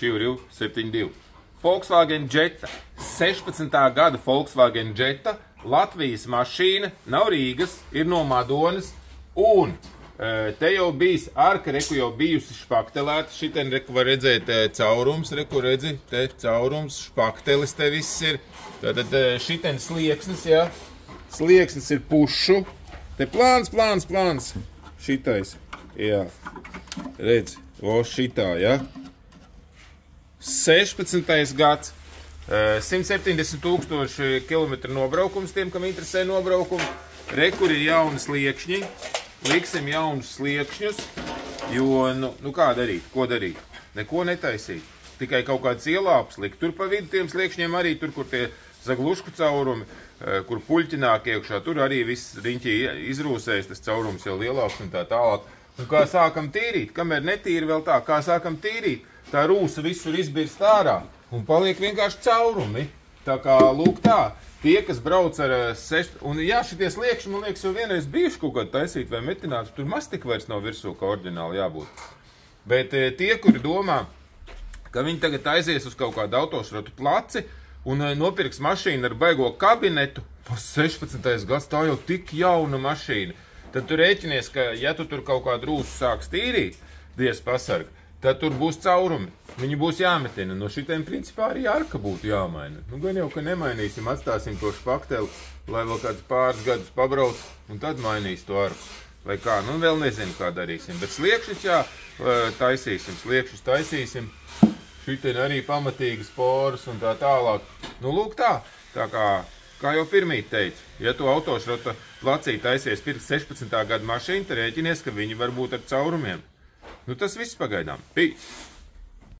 Čiuriu 72. Volkswagen Jetta. 16. gada Volkswagen Jetta. Latvijas mašīna, nav Rīgas, ir no Madonas. Un te jau bijis arka, reku jau bijusi špaktelēta. Šitien, reku, var redzēt caurums, reku redzi, te caurums, špaktelis te viss ir. Tātad šitien slieksnis, jā. Slieksnis ir pušu. Te plāns. Šitais, jā. Redzi, o šitā, jā. 16. gads. 170,000 kilometru nobraukums tiem, kam interesē nobraukumi. Rekur ir jauni sliekšņi. Liksim jaunus sliekšņus, jo, nu kā darīt, ko darīt? Neko netaisīt. Tikai kaut kāds ielāps likt. Tur pa vidu tiem sliekšņiem arī, tur, kur tie zaglušku caurumi, kur puļķināk iekšā, tur arī viss riņķī izrūsējas, tas caurums jau lielāks un tā tālāk. Un kā sākam tīrīt, kamēr netīri vēl tā, kā sākam tīrīt, tā rūsa visur izbirst ārā un paliek vienkārši caurumi. Tā kā, lūk tā, tie, kas brauc ar 6, un jā, šitie sliekšņi, man liekas, jau vienreiz bijuši kaut kādu taisīt vai metinātu, tur mastika vairs nav virsū, kā oriģināli jābūt. Bet tie, kuri domā, ka viņi tagad aizies uz kaut kādu autošrotu placi un nopirks mašīnu ar baigo kabinetu, pa 16. gads, tā jau tik jauna mašīna, tad tu rēķinies, ka ja tu tur kaut kādu rūsu sāks tīrīt, Dievs pasarg, tad tur būs caurumi. Viņi būs jāmetina. No šitiem principā arī arka būtu jāmaina. Nu, gan jau, ka nemainīsim, atstāsim to špakteli, lai vēl kāds pāris gadus pabrauc, un tad mainīs to arku. Vai kā, nu vēl nezinu, kā darīsim. Bet sliekšņus, jā, taisīsim, sliekšņus taisīsim. Šitien arī pamatīgas poras un tā tālāk. Nu, lūk tā. Tā kā jau pirmīt teicu, ja tu autošrota placī taisies pirkt 16. gada mašīnu, tad rēķinies, ka viņi var būt ar caurumiem. Nu, tas viss pagaidām. Peace!